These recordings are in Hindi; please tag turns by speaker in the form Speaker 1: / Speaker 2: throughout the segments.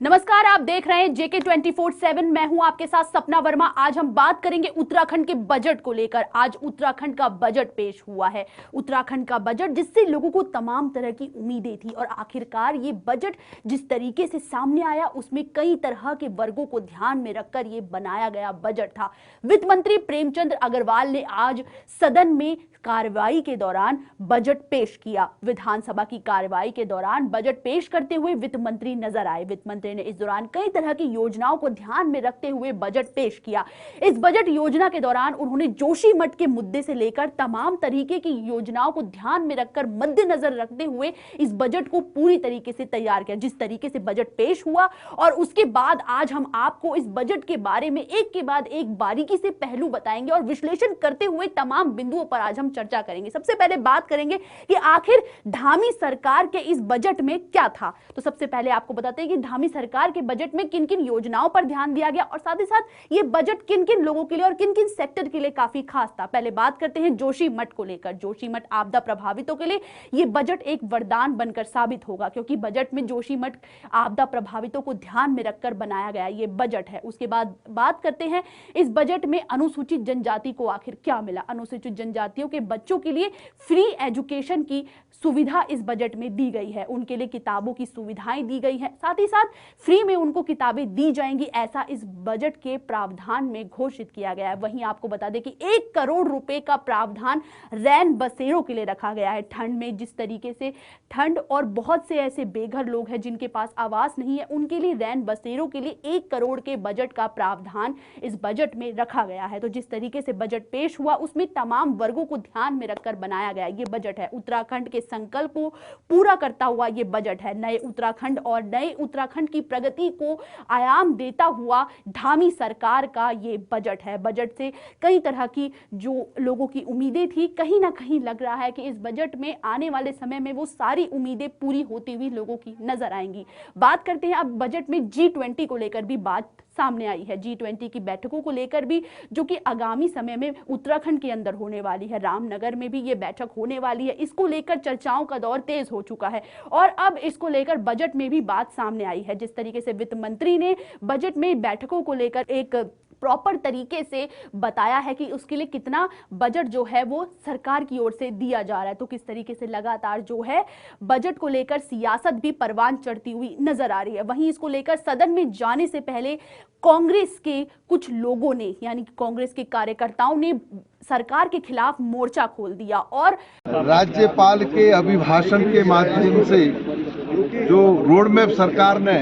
Speaker 1: नमस्कार, आप देख रहे हैं जेके 24/7। मैं हूं आपके साथ सपना वर्मा। आज हम बात करेंगे उत्तराखंड के बजट को लेकर। आज उत्तराखंड का बजट पेश हुआ है। उत्तराखंड का बजट जिससे लोगों को तमाम तरह की उम्मीदें थी और आखिरकार ये बजट जिस तरीके से सामने आया उसमें कई तरह के वर्गों को ध्यान में रखकर ये बनाया गया बजट था। वित्त मंत्री प्रेमचंद अग्रवाल ने आज सदन में कार्रवाई के दौरान बजट पेश किया। विधानसभा की कार्रवाई के दौरान बजट पेश करते हुए वित्त मंत्री नजर आए। वित्त मंत्री ने इस दौरान कई तरह की योजनाओं को ध्यान में रखते हुए बजट पेश किया। इस बजट योजना के दौरान उन्होंने जोशीमठ के मुद्दे से लेकर तमाम तरीके की योजनाओं को ध्यान में रखकर मद्देनजर रखते हुए इस बजट को पूरी तरीके से तैयार किया। जिस तरीके से बजट पेश हुआ और उसके बाद आज हम आपको इस बजट के बारे में एक के बाद एक बारीकी से पहलू बताएंगे और विश्लेषण करते हुए तमाम बिंदुओं पर आज हम चर्चा करेंगे। सबसे पहले बात करेंगे कि आखिर धामी सरकार के इस बजट में क्या था। तो सबसे पहले आपको बताते हैं कि धामी सरकार के बजट में किन किन योजनाओं पर ध्यान दिया गया और साथ ही साथ ये बजट किन किन लोगों के लिए और किन किन सेक्टर के लिए काफी खास था। पहले बात करते हैं जोशीमठ को लेकर। जोशीमठ आपदा प्रभावितों के लिए ये बजट एक वरदान बनकर साबित होगा, क्योंकि बजट में जोशीमठ आपदा प्रभावितों को ध्यान में रखकर बनाया गया ये बजट है। उसके बाद बात करते हैं इस बजट में अनुसूचित जनजाति को आखिर क्या मिला। अनुसूचित जनजातियों के बच्चों के लिए फ्री एजुकेशन की सुविधा इस बजट में दी गई है। उनके लिए किताबों की सुविधाएं दी गई हैं, साथ ही साथ फ्री में उनको किताबें दी जाएंगी, ऐसा इस बजट के प्रावधान में घोषित किया गया है। वहीं आपको बता दें कि 1 करोड़ रुपए का प्रावधान रैन बसेरों के लिए रखा गया है। ठंड में जिस तरीके से ठंड और बहुत से ऐसे बेघर लोग हैं जिनके पास आवास नहीं है, उनके लिए रैन बसेरों के लिए 1 करोड़ के बजट का प्रावधान इस बजट में रखा गया है। तो जिस तरीके से बजट पेश हुआ उसमें तमाम वर्गों को ध्यान में रखकर बनाया गया ये बजट है। उत्तराखंड के संकल्प को पूरा करता हुआ ये बजट है। नए उत्तराखंड और नए उत्तराखंड की प्रगति को आयाम देता हुआ धामी सरकार का ये बजट है। बजट से कई तरह की जो लोगों की उम्मीदें थी, कहीं ना कहीं लग रहा है कि इस बजट में आने वाले समय में वो सारी उम्मीदें पूरी होती हुई लोगों की नजर आएंगी। बात करते हैं अब बजट में G20 को लेकर भी बात सामने आई है। G20 की बैठकों को लेकर भी, जो कि आगामी समय में उत्तराखंड के अंदर होने वाली है। रामनगर में भी ये बैठक होने वाली है। इसको लेकर चर्चाओं का दौर तेज हो चुका है और अब इसको लेकर बजट में भी बात सामने आई है। जिस तरीके से वित्त मंत्री ने बजट में बैठकों को लेकर एक प्रॉपर तरीके से बताया है कि उसके लिए कितना बजट जो है वो सरकार की ओर से दिया जा रहा है, तो किस तरीके से लगातार जो है बजट को लेकर सियासत भी परवान चढ़ती हुई नजर आ रही है। वहीं इसको लेकर सदन में जाने से पहले कांग्रेस के कुछ लोगों ने, यानी कि कांग्रेस के कार्यकर्ताओं ने सरकार के खिलाफ मोर्चा खोल दिया और
Speaker 2: राज्यपाल के अभिभाषण के माध्यम से जो रोड मैप सरकार ने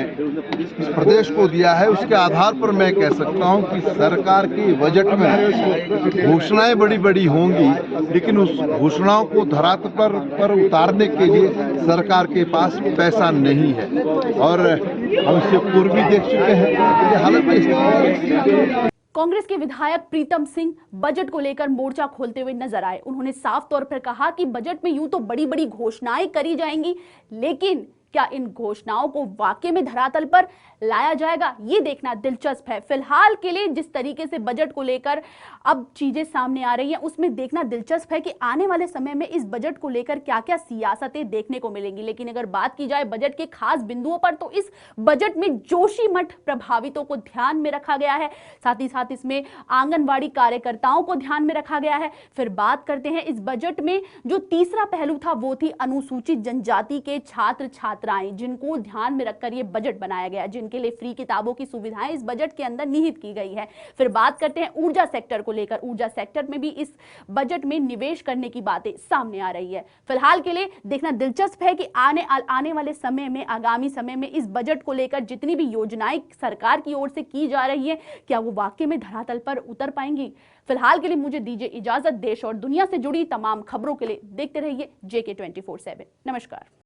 Speaker 2: इस प्रदेश को दिया है, उसके आधार पर मैं कह सकता हूं कि सरकार के बजट में घोषणाएं बड़ी बड़ी होंगी, लेकिन उस घोषणाओं को धरातल पर उतारने के लिए सरकार के पास पैसा नहीं है। और हम इससे पूर्व भी देख चुके हैं कि हालत में
Speaker 1: कांग्रेस के विधायक प्रीतम सिंह बजट को लेकर मोर्चा खोलते हुए नजर आए। उन्होंने साफ तौर पर कहा कि बजट में यूं तो बड़ी बड़ी घोषणाएं करी जाएंगी, लेकिन क्या इन घोषणाओं को वाकई में धरातल पर लाया जाएगा, ये देखना दिलचस्प है। फिलहाल के लिए जिस तरीके से बजट को लेकर अब चीजें सामने आ रही हैं, उसमें देखना दिलचस्प है कि आने वाले समय में इस बजट को लेकर क्या क्या सियासतें देखने को मिलेंगी। लेकिन अगर बात की जाए बजट के खास बिंदुओं पर, तो इस बजट में जोशीमठ प्रभावितों को ध्यान में रखा गया है, साथ ही साथ इसमें आंगनबाड़ी कार्यकर्ताओं को ध्यान में रखा गया है। फिर बात करते हैं इस बजट में जो तीसरा पहलू था वो थी अनुसूचित जनजाति के छात्र छात्राएं, जिनको ध्यान में रखकर ये बजट बनाया गया, जिनके लिए फ्री किताबों की सुविधाएं इस बजट के अंदर निहित की गई है। फिर बात करते हैं ऊर्जा सेक्टर को लेकर। ऊर्जा सेक्टर में भी इस बजट में निवेश करने की बातें सामने आ रही है। फिलहाल के लिए देखना दिलचस्प है कि आने वाले समय में, आगामी समय में इस बजट को लेकर जितनी भी योजनाएं सरकार की ओर से की जा रही है, क्या वो वाकई में धरातल पर उतर पाएंगी। फिलहाल के लिए मुझे दीजिए इजाजत। देश और दुनिया से जुड़ी तमाम खबरों के लिए देखते रहिए JK 24/7। नमस्कार।